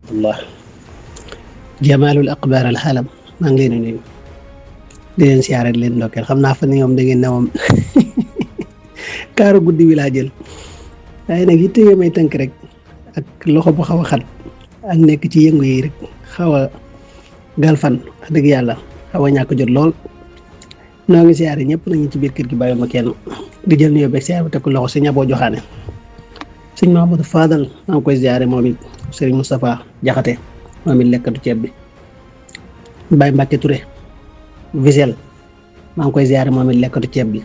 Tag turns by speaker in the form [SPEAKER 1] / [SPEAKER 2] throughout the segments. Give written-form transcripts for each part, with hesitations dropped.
[SPEAKER 1] Allah jamaalul aqbaar al xalam maa ngi leen di nuyu di leen siyaare di leen ndokkeel xam naa fa ni ñoom da ngeen ne moom kaaru guddi wi laa jël waaye nag yitte yoo may tënk rek ak loxo bu xaw a xat ak nekk ci yëngu yi rek xaw a galfan wax dëgg yàlla xaw a ñàkk jot lool noo ngi siyaare ñëpp nañu ci biir kër gi bàyyi ma kenn di jël nuyoo beeg siyaare bi teg ko loxo si ñaboo joxaane sëñ Mahamadou Fadal maa ngi koy siyaare moom it sëriñ Moustapha Jaxate moom it lekkatu ceeb bi Baye Mbacke Touré Visel maa ngi koy siyaare moom it lekkatu ceeb bi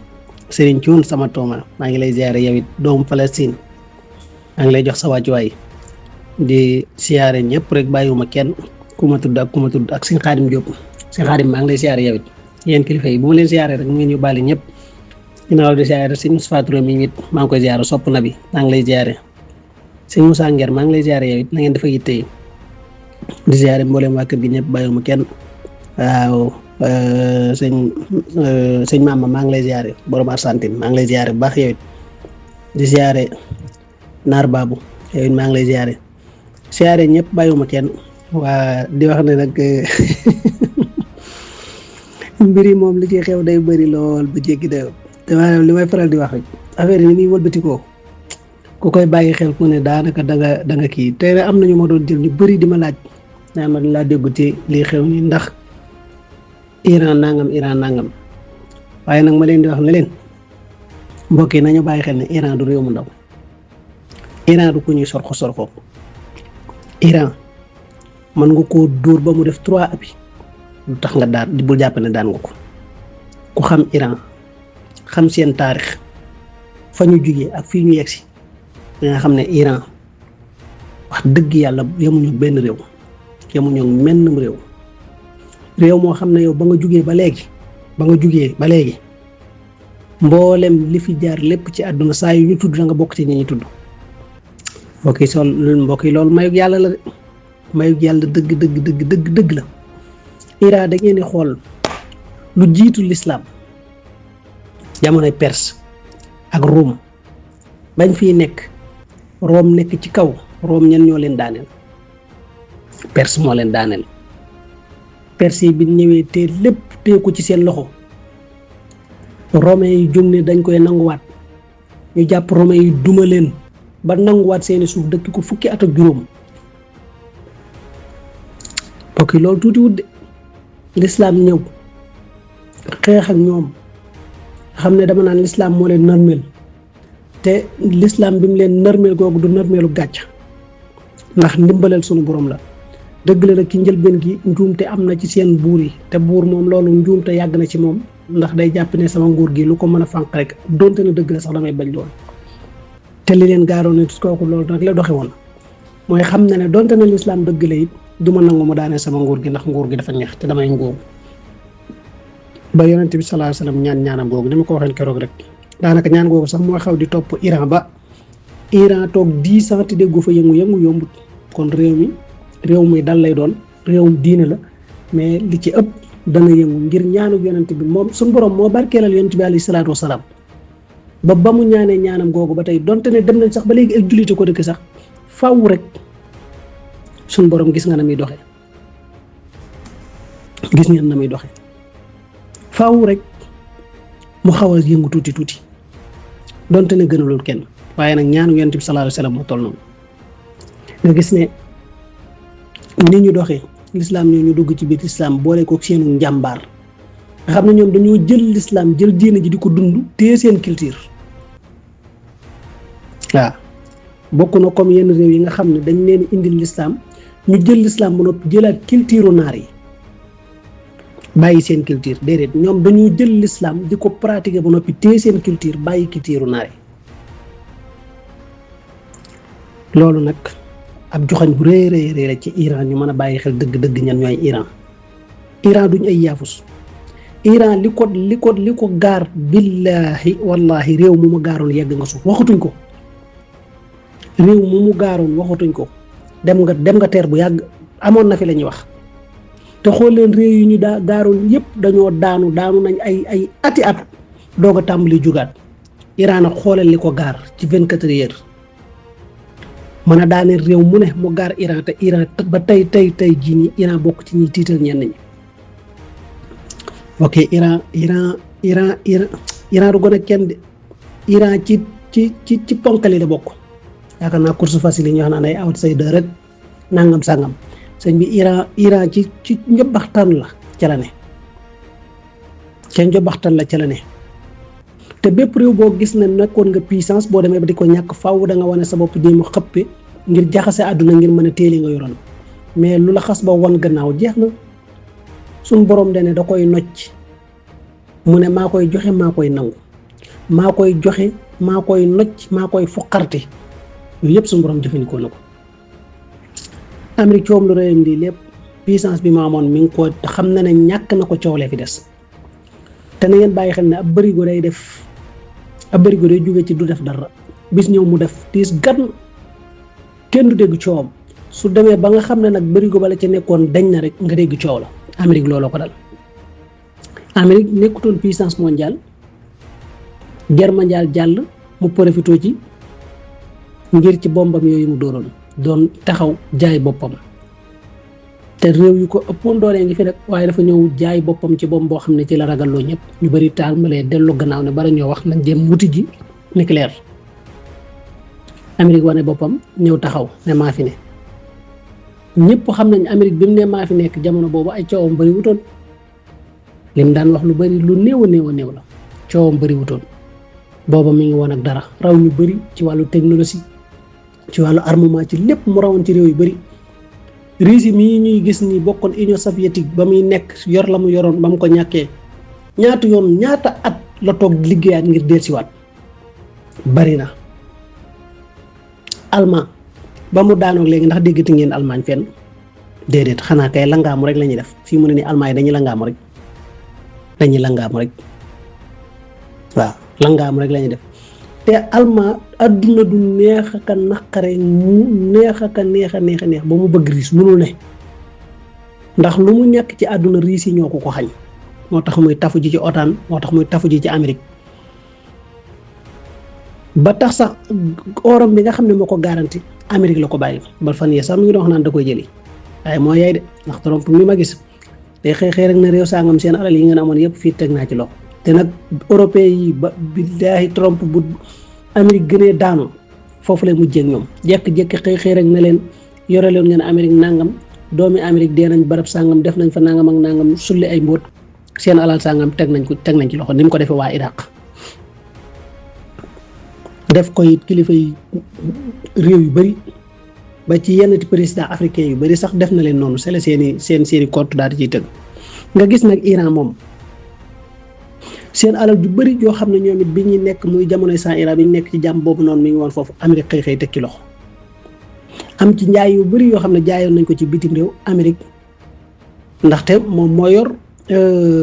[SPEAKER 1] sëriñ Cuun sama tooma maa ngi lay siyaare yow it doomu Palestine maa ngi lay jox sa wàccuwaay di siyaare ñëpp rek bàyyiwuma kenn ku ma tudd ak sëñ Xaadim Diop sëñ Xaadim maa ngi lay siyaare yow it yéen kilifa yi bu ma leen siyaare rek mu ngeen yóbbaale ñëpp ginnaaw di siyaare sëñ Moustapha Touré mi it maa ngi koy siyaare sopp na bi maa ngi lay siyaare sëñ Moussa Nguer maa ngi lay siyaare yow it na ngeen dafa yitte yi di siyaare mboolem waa kër gi ñëpp bàyyiwuma kenn waaw sëñ Mama maa ngi lay siyaare borom Argentine maa ngi lay siyaare bu baax yow it di siyaare Naar Babu yow it maa ngi lay siyaare ñëpp bàyyiwuma kenn waa di wax ne nag mbir yi moom li ci xew day bëri lool ba jéggi dayoo te maanaam li may faral di wax rek affaire yi ni muy wëlbatikoo ku koy bàyyi xel ku ne daanaka da nga kii te am na ñu ma doon jël ñu bëri di ma laaj naa ma laa déggu ci lii xew ni ndax Iran nangam waaye nag ma leen di wax ne leen mbokk yi nañu bàyyi xel ne Iran du réew mu ndaw Iran du ku ñuy sorxo Iran mën nga koo dóor ba mu def 3 appuis lu tax nga daan bul jàpp ne daan nga ko ku xam Iran xam seen taarix fa ñu jugee ak fii ñu yegsi nga xam ne Iran wax dëgg yàlla yemuñu benn réew yemuñu mennum réew moo xam ne yow ba nga jugee ba léegi mboolem li fi jaar lépp ci àdduna saa yu ñu tudd da nga bokk ci ñi ñu tudd mbokk yi loolu mayug yàlla la de mayug yàlla dëgg la Iran da ngeen di xool lu jiitu l'islam jamonoy Perse ak Rome bañ fiy nekk Rome nekk ci kaw Rome ñen ñoo leen daaneel Perse moo leen daaneel Perse yi bi ñëwee te lépp tee ko ci seen loxo Romain yi jóg ne dañ koy nanguwaat ñu jàpp Romain yi duma leen ba nanguwaat seeni suuf dëkk ko fukki at ak juróom ok loolu tuuti wut de l'islam ñëw xeex ak ñoom xam ne dama naan l'islam moo leen nërmeel te l'islam bi mu leen nërmeel googu du nërmeelu gàcc ndax ndimbaleel sunu borom la dëgg la nag ci njëlbeen gi njuumte am na ci seen buur yi te buur moom loolu njuumte yàgg na ci moom ndax day jàpp ne sama nguur gi lu ko mën a fànq rek donte na dëgg la sax damay bañ lool te li leen gaaroon ne kooku loolu nag la doxe woon mooy xam na ne donte na l'islam dëgg la it du ma nangu mu daanee sama nguur gi ndax nguur gi dafa neex te damay nguur ba yonent bi sallallahu alayhi wasallam ñaanam googu ni ma ko waxee keroog rek daanaka ñaan googu sax moo xaw di topp Iran ba Iran toog 10 ans te déggu fa yëngu yombut kon réew muy dal lay doon réewum diine la mais li ci ëpp dana yëngu ngir ñaanu yonent bi moom suñu borom moo barkeelal yonent bi alayhi salaatu wasalaam ba mu ñaanee ñaanam googu ba tey donte ne dem nañ sax ba léegi ay jullite ko dëkk sax faw rek suñu borom gis nga na muy doxe gis ngeen na muy doxe faaw rek mu xaw a yëngu tuuti donte ne gënalul kenn waaye nag ñaanu yonent bi sallallahu alayhi wasallam moo toll noonu nga gis ne ni ñu doxee l'islam ñoo ñu dugg ci biir l'islam boole ko seenu njàmbaar nga xam ne ñoom dañoo jël l'islam jël diine ji di ko dund téye seen culture waaw bokk na comme yenn réew yi nga xam ne dañ leen indil l'islam ñu jël l'islam ba noppi jëlaat culture naar yi bàyyi seen culture déedéet ñoom dañoo jël l'islam di ko pratiquer ba noppi téye seen culture bàyyi culture naar yi loolu nag ab joxañ bu rëy la ci Iran ñu mën a bàyyi xel dëgg ñan ñooy Iran duñ ay yaafus Iran li ko gaar billahi wallahi réew mu mu gaaroon yegg nga suuf waxatuñ ko réew mu mu gaaroon waxatuñ ko dem nga teer bu yàgg amoon na fi la ñuy wax te xool leen réew yi ñu gaaroon yépp dañoo daanu nañ ay ati at doog a tàmbali jugaat Iran ak xoolal li ko gaar ci 24 heures mën a daaneel réew mu ne mu gaar Iran te Iran ba tey jii nii Iran bokk ci ñuy tiital ñenn ñi. ok Iran du gën a kenn de Iran ci ponkali la bokk yaakaar naa course facile yi ñu wax naan ay outsider rek nangam sangam sëñ bi Iran ci njobbaxtaan la ca la ne ca la ne te bépp réew boo gis ne nekkoon nga puissance boo demee ba di ko ñàkk faaw da nga wane sa bopp jéem a xëppe ngir jaxase àdduna ngir mën a téeli nga yoroon mais lu la xas ba wan gannaaw jeex na suñ borom de ne da koy nocc mu ne maa koy joxe maa koy nangu maa koy joxe maa koy nocc maa koy fuqarte yooyu yëpp suñu borom jëfandikoo na ko. Amérique coom lu réyam lii lépp puissance bi ma amoon mi ngi ko xam na ne ñàkk na ko coowlee fi des te na ngeen bàyyi xel ne ab bërigo day jóge ci du def dara bis ñëw mu def tiis gan kenn du dégg coowam su demee ba nga xam ne nag bërigo ba la ca nekkoon dañ na rek nga dégg coow la. Amérique looloo ko dal Amérique nekkutoon puissance mondiale guerre mondiale jàll mu profité ci ngir ci bombam yooyu mu doon taxaw jaay boppam te réew yu ko ëppoon doolee ngi fi rek waaye dafa ñëw jaay boppam ci bomb boo xam ne ci la ragalloo ñëpp ñu bëri taal ma lee dellu gannaaw ne bara ñoo wax nañ dem wuti ji nucléaire. Amérique wane boppam ñëw taxaw ne maa fi ne ñëpp xam nañ Amérique bi mu ne maa fi nekk jamono boobu ay coowam bëri wutoon lim daan wax lu bëri lu néew la coowam bëri wutoon booba mi ngi woon ak dara raw ñu bëri ci wàllu technologie ci wàllu armement ci lépp mu rawoon ci réew yu bëri. Russie mii ñuy gis ni bokkoon Union soviétique ba muy nekk yor la mu yoroon ba mu ko ñàkkee ñaata at la toog liggéeyaat ngir dellusiwaat bari na. Allemand ba mu daanoog léegi ndax déggati ngeen Allemagne fenn déedéet xanaa kay langaamu rek la ñuy def fii mu ne nii Allemagne dañuy langaamu rek waaw langaamu rek la ñuy def te Allemagne adduna du neex aka naqare mu neex ba mu bëgg riis mënul ne ndax lu mu ñàkk ci àdduna riis yi ñoo ko xañ moo tax muy tafu ji ci OTAN moo tax muy tafu ji ci Amérique ba tax sax oram bi nga xam ne moo ko garanti Amérique la ko bàyyi ba fan yee sax mu ngi doon wax naan da koy jëli waaye moo yaay de ndax Trump mi ma gis day xëy rek na réew sangam seen alal yi ngeen amoon yëpp fii teg naa ci loxo te nag européen yi ba billaahi Trump bu Amérique gënee daanu foofu lay mujjee ak ñoom jékki-jékki xëy rek na leen yore leen ngeen Amérique nangam doomi Amérique dee nañ barab sangam def nañ fa nangam ak nangam sulli ay mbóot seen alal sangam teg nañ ci loxo ni mu ko defee waa Iraq def ko it kilifa yi réew yu bëri ba ci yenn président africain yu bëri sax def na leen noonu c'est la seeni compte daal di ciy tëgg nga gis nag Iran moom seen alal ju bëri yoo xam ne ñoom it bi ñuy nekk muy jamonoy sans Iran bi ñu nekk ci jàmm boobu noonu mi ngi woon foofu Amérique xëy teg ci loxo am ci njaay yu bëri yoo xam ne jaayoon nañ ko ci bitim réew Amérique ndaxte moom moo yor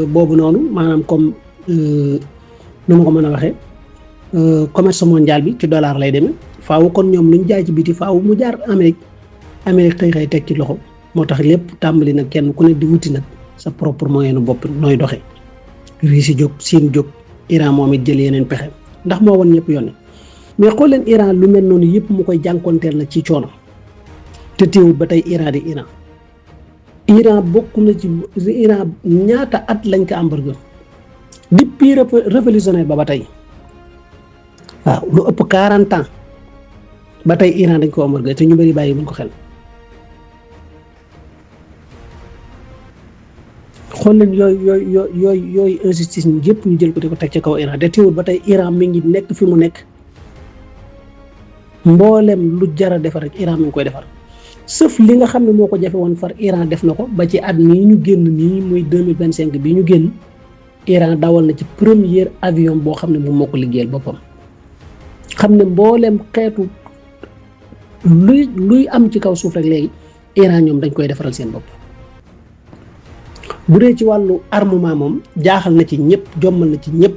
[SPEAKER 1] boobu noonu maanaam comme nu ma ko mën a waxee commerce mondial bi ci dollar lay demee faaw kon ñoom luñ jaay ci biti faaw mu jaar Amérique xëy teg ci loxo moo tax lépp tàmbali nag kenn ku ne di wuti nag sa propre moyen bopp nooy doxee Russie jóg Chine jóg Iran moom it jël yeneen pexe ndax moo woon ñëpp yoon mais xool leen Iran lu mel noonu yëpp mu koy jànkonteel na ci coono te teewul ba tey Iran di Iran bokk na ci Iran ñaata at lañ ko hamburger depuis révolutionnaire ba tey waaw lu ëpp 40 ans ba tey Iran dañ ko hamburger te ñu bëri bàyyi buñ ko xel xool leen yooyu injustice ñu yëpp ñu jël ko di ko teg ci kaw Iran te teewul ba tey Iran mi ngi nekk fi mu nekk mboolem lu jara defar rek Iran mi ngi koy defar sauf li nga xam ne moo ko jafe woon far Iran def na ko ba ci at mii ñu génn nii muy 2025 bi ñu génn Iran dawal na ci premier avion boo xam ne moom moo ko liggéeyal boppam xam ne mboolem xeetu luy am ci kaw suuf rek léegi Iran ñoom dañ koy defaral seen bopp. bu dee ci wàllu armement moom jaaxal na ci ñëpp jommal na ci ñëpp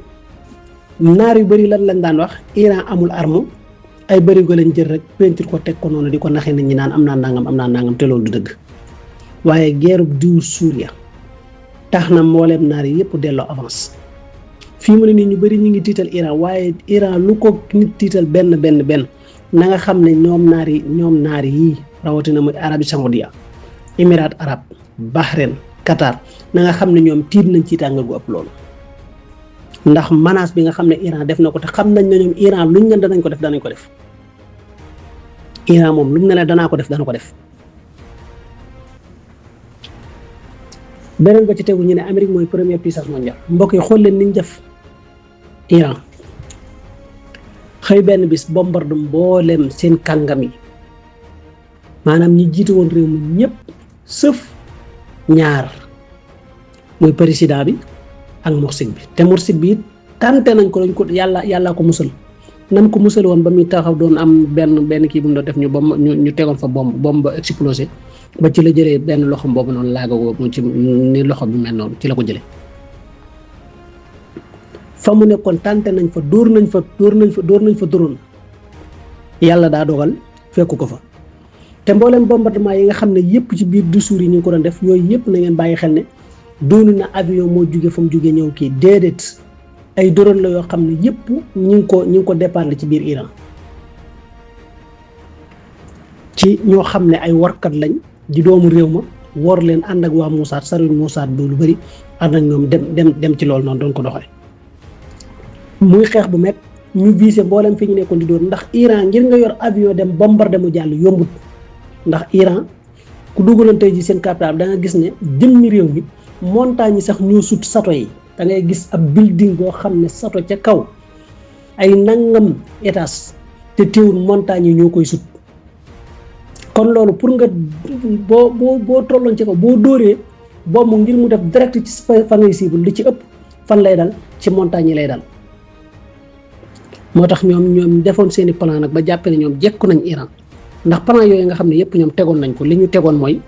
[SPEAKER 1] naar yu bëri lan lañ daan wax Iran amul arme ay bërigo lañ jël rek peinture ko teg ko noonu di ko naxee nit ñi naan am naa nangam te loolu du dëgg waaye guerre diw Suuriya tax na mbooleem naar yi yëpp delloo avance fii mu ne nii ñu bëri ñu ngi tiital Iran waaye Iran lu ko nit tiital benn na nga xam ne ñoom naari yii rawatina muy Arabie Saoudia Émirats arabes Bahreïn Qatar na nga xam ne ñoom tiit nañ ci tàngal gu ëpp loolu ndax menace bi nga xam ne Iran def na ko te xam nañ ne ñoom Iran luñ ne danañ ko def Iran moom lu mu ne la danaa ko def dana ko def. beneen ba ci tegu ñu ne Amérique mooy première puissance mondiale mbokk yi xool leen niñ def Iran xëy benn bis bombardé mboolem seen kàngam yi maanaam ñi jiite woon réew mi ñëpp sëf ñaar muy président bi ak mursid bi te mursid bi tante nañ ko dañ ko yàllaa ko musal nam ko musal woon ba muy taxaw doon am benn kii bu mu doon def ñu tegoon fa bombe ba explosé ba ci la jëlee benn loxo boobu noonu laaga mu ci ni loxo bi mel noonu ci la ko jëlee fa mu nekkoon tante nañ fa dóor nañ fa dóoroon yàlla daa dogal fekku ko fa te mboolem bombardement yi nga xam ne yëpp ci biir discours yi ñu ngi ko doon def yooyu yëpp na ngeen bàyyi xel ne doonu na avion moo jóge fa mu jóge ñëw kii déedéet ay drone la yoo xam ne yëpp ñi ngi ko départ ci biir Iran ci ñoo xam ne ay warkat lañ di doomu réew ma wor leen ànd ak waa Mossad sarwin Mossad bu lu bëri ànd ak ñoom dem ci loolu noonu doon ko doxee muy xeex bu met ñu visé mboolem fi ñu nekkoon di dóor ndax Iran ngir nga yor avion dem bombardé mu jàll yombut ndax Iran ku dugaloon tey ji seen capital da nga gis ne jëmmi réew mi montagne yi sax ñoo sut sato yi da ngay gis ab building boo xam ne sato ca kaw ay nangam étage te teewul montagne yi ñoo koy sut kon loolu pour nga boo tolloon ci kaw boo dóoree boobu ngir mu def direct ci fa ngay cible li ci ëpp fan lay dal ci montagne yi lay dal moo tax ñoom defoon seeni plan nag ba jàppe ne ñoom jekku nañ Iran ndax plan yooyu nga xam ne yëpp ñoom tegoon nañ ko li ñu tegoon mooy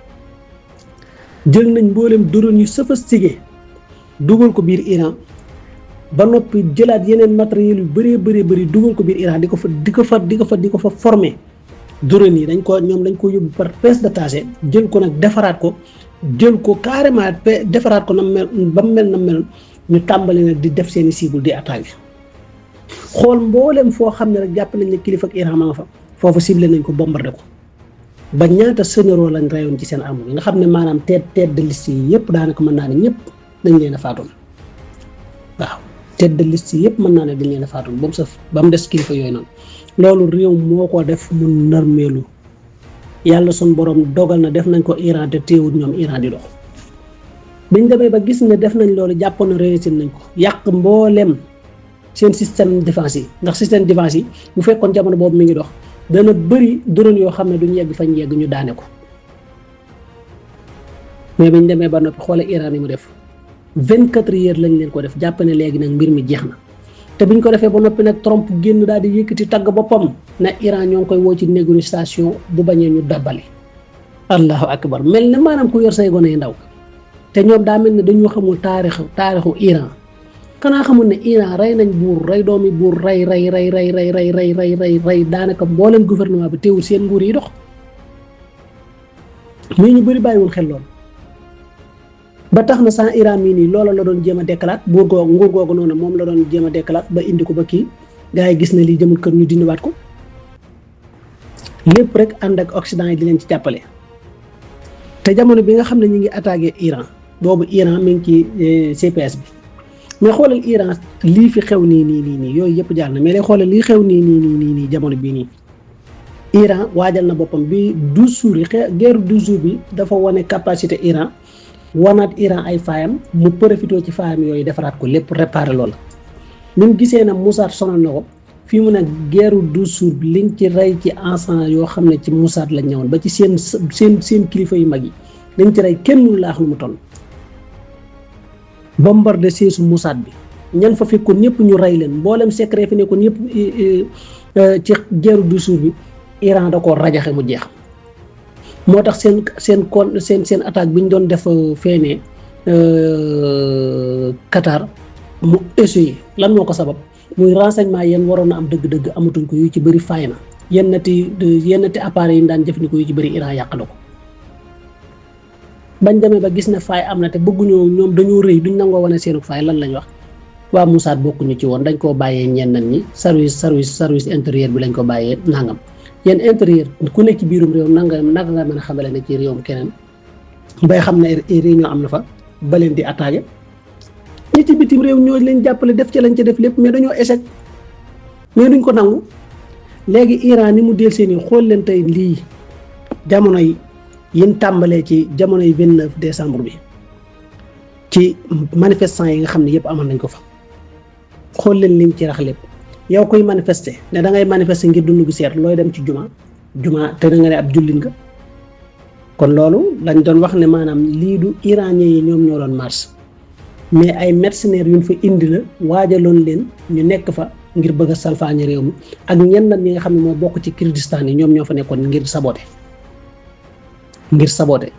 [SPEAKER 1] jël nañ mboolem drone yu sophistiqué dugal ko biir Iran ba noppi jëlaat yeneen matériel yu bëri dugal ko biir Iran di ko fa former drone yi dañ ko yóbbu par pièce détachée jël ko nag defaraat ko jël ko carrément defaraat ko na mel ba mu mel na mel ñu tàmbali nag di def seeni cible di attaqué xool mboolem foo xam ne rek jàpp nañ ne kilifa ak Iran ma nga fa foofu ciblé nañ ko bombardé ko ba ñaata généraux lañ reyoon ci seen arme nga xam ne maanaam tête de liste yi yëpp daanaka mën naa ne ñëpp dañ leen a faatoon waaw tête de liste yi yëpp mën naa ne dañ leen a faatoon ba mu saf ba mu des kilifa yooyu noonu loolu réew moo ko def mu narmeelu yàlla suñ borom dogal na def nañ ko Iran te téewut ñoom Iran di dox biñ demee ba gis ne def nañ loolu jàppoon na réussir nañ ko yàq mboolem seen système défense yi ndax système défense yi bu fekkoon jamono boobu mi ngi dox dana bëri drone yoo xam ne duñ yegg fañ yegg ñu daane ko mais biñ demee ba noppi xoole Iran yi mu def 24 heures lañ leen ko def jàpp ne léegi nag mbir mi jeex na te biñ ko defee ba noppi nag Trump génn daal di yëkkati tagg boppam na Iran ñoo ngi koy woo ci négociation bu bañee ñu dabbali allahu akbar mel ne maanaam ku yor say gone yu ndaw te ñoom daa mel ne dañoo xamul taarixu Iran xanaa xamul ne Iran rey nañ buur rey doomi buur rey daanaka mbooleen gouvernement bi teewul seen nguur yi dox mais ñu bëri bàyyiwul xel loolu ba tax na sans Iran mii nii loola la doon jéem a dekkalaat nguur googu noonu moom la doon jéem a dekkalaat ba indi ko ba kii gars yi gis na lii jëmul kër ñu dindiwaat ko lépp rek ànd ak Occident yi di leen ci jàppale te jamono bi nga xam ne ñu ngi attaqué Iran boobu Iran mi ngi ci CPS bi mais xoolal Iran lii fi xew nii yooyu yëpp jaar na mais lay xoolal lii xew nii jamono bii nii Iran waajal na boppam bi 12 jours yi guerre 12 jours bi dafa wane capacité Iran wanaat Iran ay faayam mu profité ci faayam yooyu defaraat ko lépp réparé loola ni mu gisee na Mossad sonal na ko fii mu ne guerre 12 jours bi liñ ci rey ci encens yoo xam ne ci Mossad lañ ñëwoon ba ci seen kilifa yu mag yi liñ ci rey kenn mënu laax lu mu toll bombardé seesu Mossad bi ñan fa fekkoon ñëpp ñu rey leen mboolem secret fi nekkoon ñëpp ci guerre 12 jours bi Iran da koo rajaxe mu jeex moo tax seen attaque bi ñu doon def feenee Qatar mu essuyé lan moo ko sabab muy renseignement yéen waroon na am dëgg-dëgg amatuñ ko yu ci bëri faay na yennati appareils yi ñu daan jëfandikoo yu ci bëri Iran yàq na ko bañ demee ba gis ne faay am na te bëgguñoo ñoom dañoo rëy duñ nangoo wane seenu faay lan lañ wax waa Mossad bokkuñu ci woon dañ koo bàyyee ñenn ñi service intérieur bi lañ ko bàyyee nangam yéen intérieur ku nekk ci biirum réew naka nga mën a xamale ne ci réewum keneen bay xam ne réunion am na fa ba leen di attaqué ñi ci bitim réew ñoo leen jàppale def ci lañ ca def lépp mais dañoo échec mais duñ ko nangu. léegi Iran ni mu del seeni xool leen tey lii jamono yi yin tàmbalee ci jamono yi 29 décembre bi ci manifestants yi nga xam ne yëpp amoon nañ ko fa xool leen liñ ci rax lépp yow koy manifester ne da ngay manifester ngir dund gi seet looy dem ci juma te da nga ne ab jullit nga kon loolu lañ doon wax ne maanaam lii du iranien yi ñoom ñoo doon marche mais ay mercenaires yuñ fa indi la waajaloon leen ñu nekk fa ngir bëgg a salfaañe réew mi ak ñenn ñi nga xam ne moo bokk ci Kurdistan yi ñoom ñoo fa nekkoon ngir saboter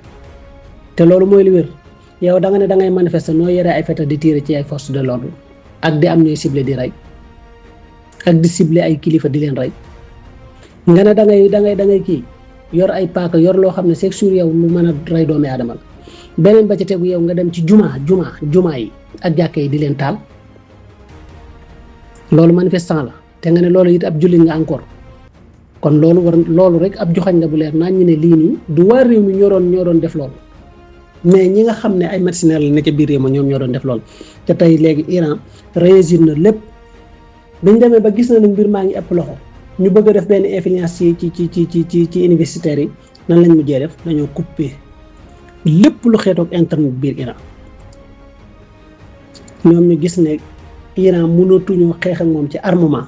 [SPEAKER 1] te loolu mooy li wér yow da nga ne da ngay manifester noo yore ay feta di tirer ci ay forces de l'ordre ak di am ñooy ciblé di rey ak di ciblé ay kilifa di leen rey nga ne da ngay kii yor ay paaka yor loo xam ne c'est sûr yow lu mën a rey doomi aadama la beneen ba ca tegu yow nga dem ci jumaa yi ak jàkka yi di leen taal loolu manifestant la te nga ne loolu it ab jullit nga encore kon loolu rek ab joxañ nga bu leer naa ñu ne lii nii du waa réew mi ñoo doon def loolu mais ñi nga xam ne ay mercenaires la nekk biir réew ma ñoom ñoo doon def loolu te tey léegi Iran réussir na lépp biñ demee ba gis na ne mbir maa ngi ëpp loxo ñu bëgg a def benn influence ci universitaires yi nan lañ mujjee def dañoo couper lépp lu xeetoog internet biir Iran ñoom ñu gis ne Iran mënatuñoo xeex ak moom ci armement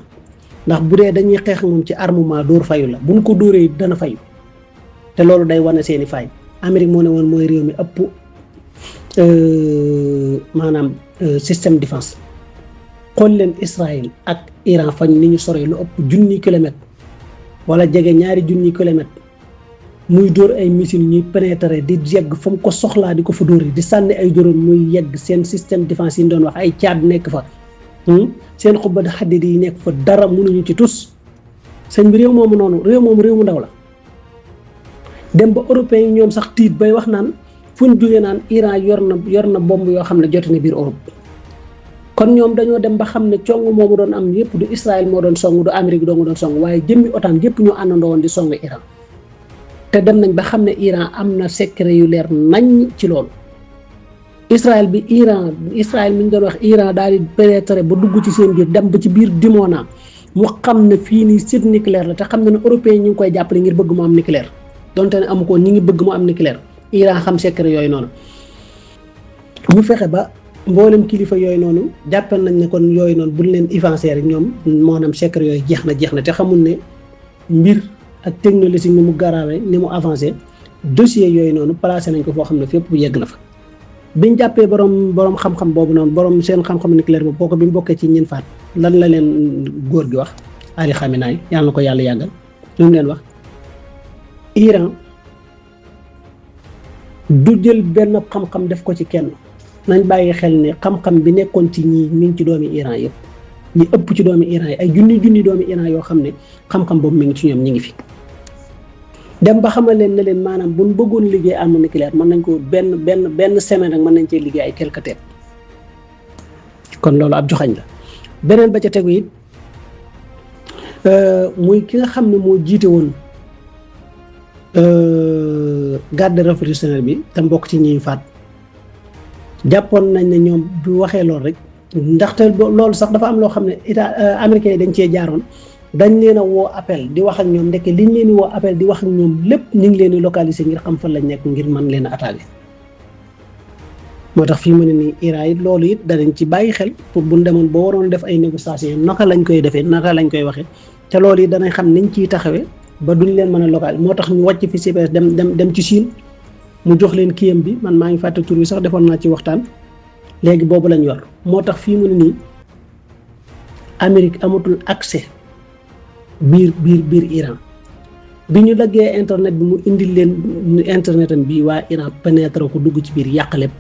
[SPEAKER 1] ndax bu dee dañuy xeex ak moom ci armement dóor fayu la buñ ko dóoree dana fayu te loolu day wane seeni fay Amérique moo ne woon mooy réew mi ëpp maanaam système défense xool leen Israël ak Iran fañ ni ñu soree lu ëpp 1000 kilomètres wala jege 2 kilomètres muy dóor ay missile ñuy pénétrer di yegg fa mu ko soxlaa di ko fa dóor yi di sànni ay drone muy yegg seen système défense yi ñu doon wax ay Tchad nekk fa seen xubba di xaddit yi nekk fa dara mënuñu ci tus sëñ bi réew moomu réew mu ndaw la dem ba européens yi ñoom sax tiit bay wax naan fu ñu jógee naan Iran yor na bomb yoo xam ne jote na biir Europe kon ñoom dañoo dem ba xam ne cong moomu doon am yëpp du Israël moo doon song du Amérique doo nga doon song waaye jëmmi OTAN yëpp ñoo àndandoo woon di song Iran te dem nañ ba xam ne Iran am na secret yu leer nañ ci loolu Israël mi ñu doon wax Iran daal di pénétrer ba dugg ci seen biir dem ba ci biir Dimona mu xam ne fii nii site nucléaire la te xam ne européens ñu ngi koy jàppale ngir bëgg mu am nucléaire donte ne amu ko ñi ngi bëgg mu am nucléaire Iran xam secret yooyu noonu ñu fexe ba mboolem kilifa yooyu noonu jàppal nañ ne kon yooyu noonu buñ leen avancer rek ñoom maanaam secret yooyu jeex na te xamul ne mbir ak technologie ni mu garaawee ni mu avancé dossier yooyu noonu placé nañ ko foo xam ne fépp bu yegg na fa biñ jàppee borom xam-xam boobu noonu borom seen xam-xam nucléaire boobu kooku bi mu bokkee ci ñin faat lan la leen góor gi wax Ali Khamenei yàlla na ko yàlla yàggal lu mu leen wax Iran du jël benn xam-xam def ko ci kenn nañ bàyyi xel ne xam-xam bi nekkoon ci ñii mi ngi ci doomi Iran yëpp ñi ëpp ci doomi Iran yi ay junni doomi Iran yoo xam ne xam-xam boobu mi ngi ci ñoom ñi ngi fi dem ba xamal leen ne leen maanaam buñ bëggoon liggéey arme nucléaire mën nañ ko benn semaine rek mën nañ cee liggéey ay quelque temps kon loolu ab joxañ la beneen ba ca tegu it muy ki nga xam ne moo jiite woon garde révolutionnaire bi te mbokk ci ñi faat jàppoon nañ ne ñoom bu waxee loolu rek ndaxte loolu sax dafa am loo xam ne état américains yi dañ cee jaaroon dañ leen a woo appel di wax ak ñoom ndeke liñ leen di woo appel di wax ak ñoom lépp ñu ngi leen di localiser ngir xam fan lañ nekk ngir mën leen a attaquer moo tax fii mu ne nii Iran it loolu it danañ ci bàyyi xel pour buñ demoon boo waroon def ay négociations naka lañ koy defee naka lañ koy waxee te loolu it danañ xam niñ ciy taxawee ba duñ leen mën a local moo tax ñu wàcc fi CPS dem ci Chine mu jox leen kiyam bi man maa ngi fàtte tur bi sax defoon naa ci waxtaan léegi boobu lañ yor moo tax fii mu ne nii Amérique amatul accès biir Iran bi ñu laggee internet bi mu indil leen internetam bi waa Iran pénétrer ko dugg ci biir yàq lépp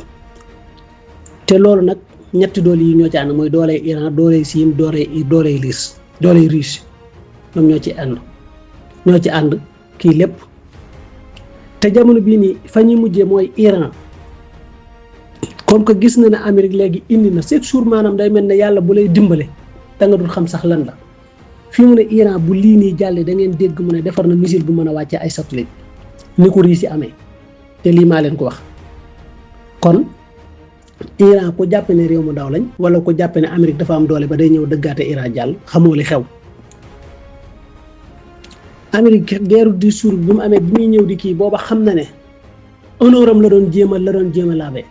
[SPEAKER 1] te loolu nag ñetti doole yi ñoo ci ànd mooy dooley Iran dooley Chine dooley Russie ñoom ñoo ci ànd kii lépp te jamono bii nii fa ñuy mujjee mooy Iran comme que gis na ne Amérique léegi indi na chaque jour maanaam day mel ne yàlla bu lay dimbale da nga dul xam sax lan la fi mu ne Iran bu lii nii jàllee da ngeen dégg mu ne defar na missile bu mën a wàcce ay satellite ni ko Russie amee te lii maa leen ko wax. kon Iran ku jàppe ne réew mu daw lañ wala ku jàppe ne Amérique dafa am doole ba day ñëw dëggaate Iran jàll xamoo li xew. Amérique guerre du Sud bi mu amee bi muy ñëw di kii booba xam na ne honoram la doon jéem a laabee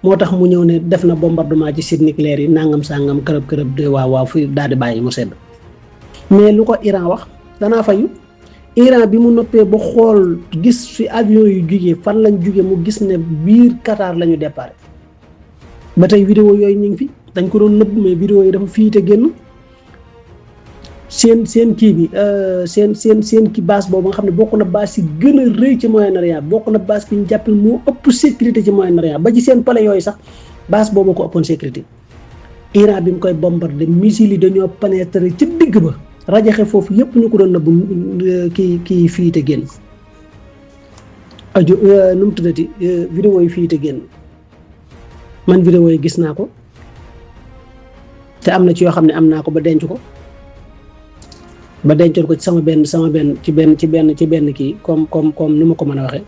[SPEAKER 1] moo tax mu ñëw ne def na bombardement ci site nucléaire yi nangam sangam kërëb de waaw fi daal di bàyyi mu sedd. mais lu ko Iran wax danaa fayu. Iran bi mu noppee ba xool gis fi avion yu jugee fan lañ jugee mu gis ne biir Qatar la ñu départ ba tey vidéo yooyu ñu ngi fi dañ ko doon nëbb mais vidéo yi dafa fii te génn seen kii bi seen ki base boobu nga xam ne bokk na base yi gën a rëy ci Moyen-Orient bokk na base bi ñu jàpp moo ëpp sécurité ci Moyen-Orient ba ci seen palais yooyu sax base boobu ko ëppoon sécurité. Iran bi mu koy bombardé missiles yi dañoo pénétrer ci digg ba. rajaxe foofu yëpp ñu ko doon nëbb kii fii te génn aju nu mu tuddati vidéo yi fii te génn man vidéo yi gis naa ko te am na ci yoo xam ne am naa ko ba denc ko ba dencoon ko ci sama benn ci benn kii comme ni ma ko mën a waxee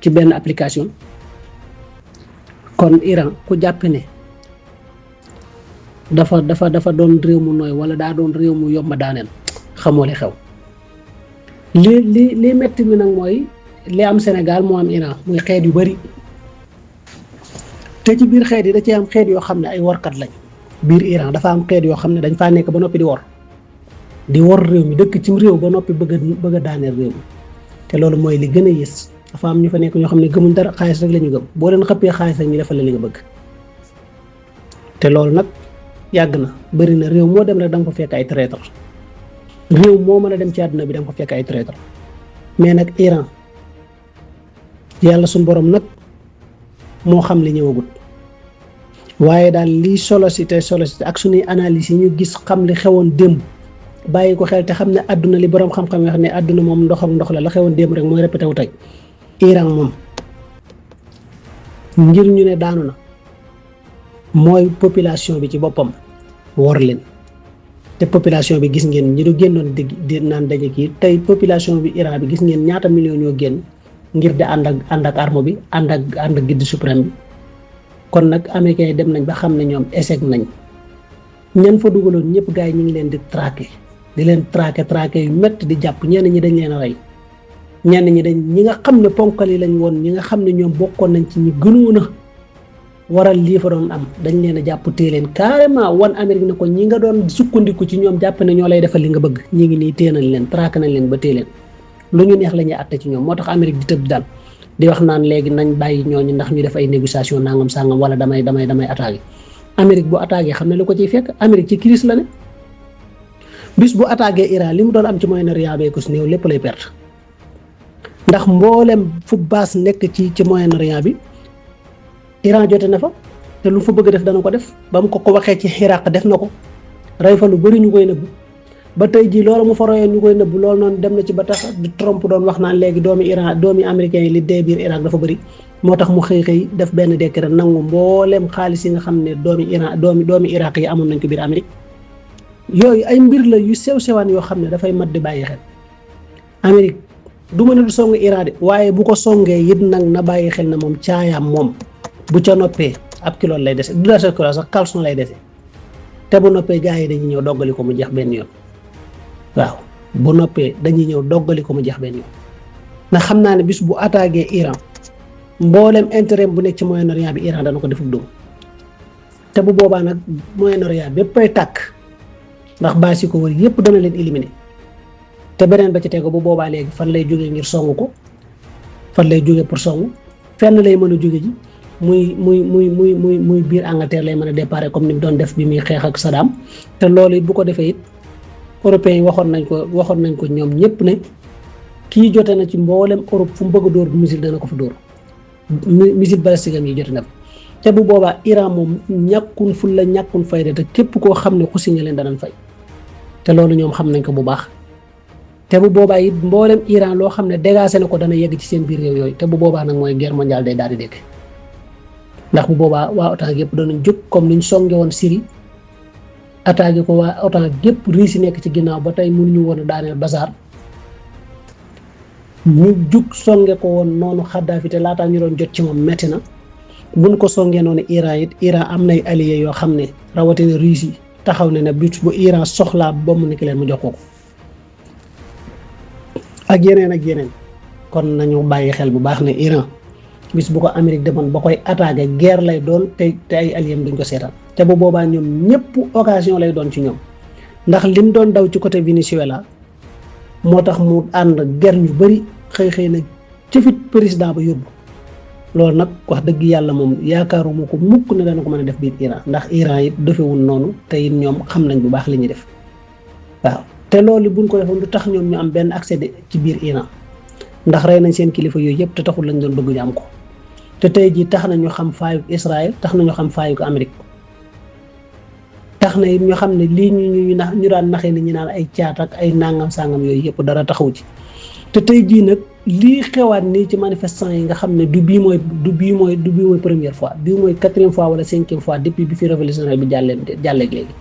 [SPEAKER 1] ci benn application. kon Iran ku jàpp ne dafa doon réew mu nooy wala daa doon réew mu yomb daaneel xamoo li xew li metti mi nag mooy li am Sénégal moo am Iran muy xeet yu bari te ci biir xeet yi da ci am xeet yoo xam ne ay workat lañ biir Iran dafa am xeet yoo xam ne dañ faa nekk ba noppi di wor réew mi dëkk ci réew ba noppi bëgg a daaneel réew mi te loolu mooy li gën a yées dafa am ñu fa nekk ñoo xam ne gëmuñ dara xaalis rek la ñu gëm boo leen xëppee xaalis rek ñu defal la li nga bëgg te loolu nag yàgg na bëri na réew moo dem rek da nga ko fekk ay traître réew moo mën a dem ci àdduna bi da nga ko fekk ay traître mais nag Iran yàlla suñu borom nag moo xam li ñëwagut waaye daal lii solo si ak suñuy analyse yi ñu gis xam li xewoon démb bàyyi ko xel te xam ne àdduna li borom xam-xam wax ne àdduna moom ndox ak ndox la xewoon démb rek mooy répété wu tey Iran moom ngir ñu ne daanu na mooy population bi ci boppam wor leen te population bi gis ngeen ñi du génnoon di naan daje kii tey population bi Iran bi gis ngeen ñaata millions ñoo génn ngir di ànd ak arme bi ànd ak guide suprême bi kon nag américains yi dem nañ ba xam ne ñoom échec nañ ñan fa dugaloon ñëpp gars yi ñu ngi leen di traqué yu métti di jàpp ñenn ñi dañ leen a rey ñenn ñi nga xam ne ponkal yi lañ woon ñi nga xam ne ñoom bokkoon nañ ci ñi gënoon a waral lii fa doon am dañ leen a jàpp téye leen carrément wan Amérique ne ko ñi nga doon sukkandiku ci ñoom jàpp ne ñoo lay defal li nga bëgg ñi ngi nii téye nañ leen traqué nañ leen ba téye leen lu ñu neex la ñuy àtte ci ñoom moo tax Amérique di tëb dal di wax naan léegi nañ bàyyi ñooñu ndax ñu def ay négociation nangam sangam wala damay attaqué Amérique bu attaqué xam ne lu ko ciy fekk Amérique ci crise la ne bis bu attaqué Iran li mu doon am ci Moyen-Orient bee ko si néew lépp lay perte ndax mboolem fu base nekk ci Moyen-Orient bi Iran jote na fa te lu fa bëgg def dana ko def ba mu ko waxee ci Irak def na ko rey fa lu bëri ñu koy nëbb ba tey jii loolu mu fa royoon ñu koy nëbb loolu noonu dem na ci ba tax Trump doon wax naan léegi doomi américains yi li dee biir Irak dafa bëri moo tax mu xëy def benn décret nangu mboolem xaalis yi nga xam ne doomi Irak yi amoon nañ ko biir Amérique yooyu ay mbir la yu sew-sewaan yoo xam ne dafay mat di bàyyi xel Amérique du mën a du song Iran de waaye bu ko songee it nag na bàyyi xel na moom caayaam moom bu ca noppee ab kilo lay dese du la sa kilo sax caleçon lay dese te bu noppee gars yi dañuy ñëw doggali ko mu jeex benn yoon waaw bu noppee dañuy ñëw doggali ko mu jeex benn yoon ndax xam naa ne bis bu attaqué Iran mboolem intérêt bu nekk ci Moyen-Orient bi Iran dana ko defuk dóom te bu boobaa nag Moyen-Orient béppay tàkk ndax base yi ko wër yépp dana leen éliminer te beneen ba ci tegu bu boobaa léegi fan lay jógee ngir song ko fan lay jógee pour song fenn lay mën a jóge ji muy biir Angleterre lay mën a déparé comme ni mu doon def bi muy xeex ak Saddam te loolu it bu ko defee it européens yi waxoon nañ ko ñoom ñëpp ne kii jote na ci mboolem Europe fu mu bëgg a dóor missile dana ko fa dóor missile balistique am yi jote na fa te bu boobaa Iran moom ñàkkun ful la ñàkkun fayda te képp koo xam ne xusi nga leen danañ fay te loolu ñoom xam nañ ko bu baax te bu boobaa it mboolem Iran loo xam ne dégagé na ko dana yegg ci seen biir réew yooyu te bu boobaa nag mooy guerre mondiale day daal di dégg ndax bu boobaa waa OTAN yëpp danañ jóg comme ni ñu songe woon Syrie attaqué ko waa OTAN gépp Russie nekk ci ginnaaw ba tey mënuñu woon a daaneel Basaar ñu jug songe ko woon noonu Kadhafi te laataa ñu doon jot ci moom metti na buñ ko songee noonu Iran am nay alliés yoo xam ne rawatina Russie taxaw ne but bu Iran soxlaa bombe nucléaire mu jox ko ak yeneen kon nañu bàyyi xel bu baax ne Iran bis bu ko Amérique demoon ba koy attaqué guerre lay doon te ay alliés duñ ko seetaan te bu boobaa ñoom ñëpp occasion lay doon ci ñoom ndax lim doon daw ci côté Venezuela moo tax mu ànd guerre ñu bëri xëy na cëfit président ba yóbbu loolu nag wax dëgg yàlla moom yaakaaruma ko mukk ne dana ko mën a def biir Iran ndax Iran it defewul noonu te it ñoom xam nañ bu baax li ñuy def waaw te loolu buñ ko defoon du tax ñoom ñu am benn accès ci biir Iran ndax rey nañ seen kilifa yooyu yëpp te taxul lañ doon bëgg ñu am ko te tey jii tax na ñu xam faayu Israël tax na ñu xam faayu ko Amérique tax na it ñu xam ne lii ñu daan naxee ni ñu naan ay caat ak ay nangam sangam yooyu yëpp dara taxaw ci te tey jii nag lii xewaat nii ci manifestants yi nga xam ne du bii mooy première fois bii mooy 4e fois wala 5e fois depuis bi fi révolution bi jàllee léegi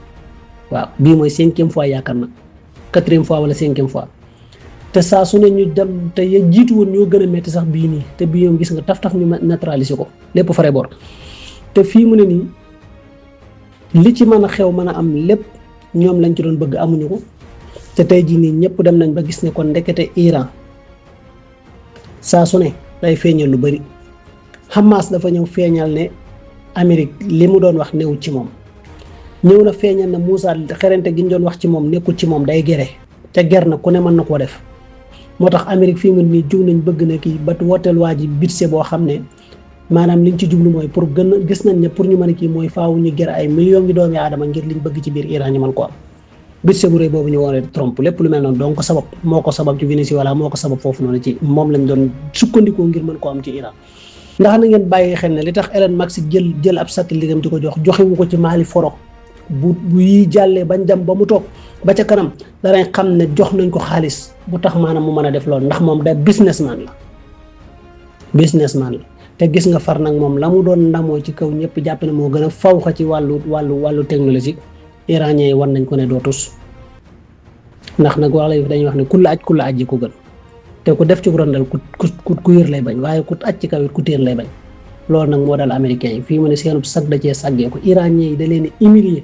[SPEAKER 1] waaw bii mooy 5e fois yaakaar na 4e fois wala 5e fois te saa su ne ñu dem te ya jiitu woon ñoo gën a metti sax bii nii te bii yoom gis nga taf ñu neutraliser ko lépp fare bor te fii mu ne nii li ci mën a xew mën a am lépp ñoom lañ ci doon bëgg amuñu ko te tey jii nii ñëpp dem nañ ba gis ne kon ndekete Iran saa su ne day feeñal lu bari Hamas dafa ñëw feeñal ne Amérique li mu doon wax newul ci moom ñëw na feeñal ne Moussa xerante gi ñu doon wax ci moom nekkul ci moom day gere te ger na ku ne mën na koo def moo tax Amérique fii mu nii jug nañ bëgg na kii ba wooteel waa ji budget boo xam ne maanaam liñ ci jublu mooy pour gën a gis nañ ne pour ñu mën a kii mooy faaw ñu ger ay millions ngi doomi aadama ngir liñ bëgg ci biir Iran ñu mën ko am budget bu rëy boobu ñu woone Trump lépp lu mel noonu donc sabab moo ko sabab ci Venezuela moo ko sabab foofu noonu ci moom lañ doon sukkandikoo ngir mën koo am ci Iran ndax na ngeen bàyyi xel ne li tax Elon Musk jël ab satellite am di ko joxewu ko ci Mali foro bu yi jàllee bañ dem ba mu toog ba ca kanam danañ xam ne jox nañ ko xaalis bu tax maanaam mu mën a def loolu ndax moom da businessman la te gis nga far nag moom la mu doon ndamoo ci kaw ñëpp jàpp ne moo gën a faw xa ci wàllu technologie iranien yi war nañ ko ne doo tus ndax nag wax la dañuy wax ne ku la aj ji ko gën te ku def ci rondal ku yër lay bañ waaye ku aj ci kaw it ku téen lay bañ loolu nag moo dal américains yi fii mu ne seenub sag da cee saggee ko iranien yi da leen humilier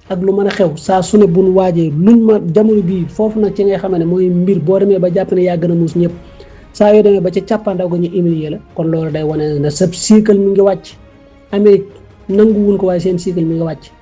[SPEAKER 1] ak lu mën a xew saa su ne buñ waajee luñ ma jamono bii foofu nag ci ngay xam ne mooy mbir boo demee ba jàpp ne yaa gën a muus ñëpp saa yoo demee ba ca càppandaw ga ñu humilier la kon loolu day wane ne sa cycle mi ngi wàcc Amérique nanguwuñ ko waaye seen cycle mi ngi wàcc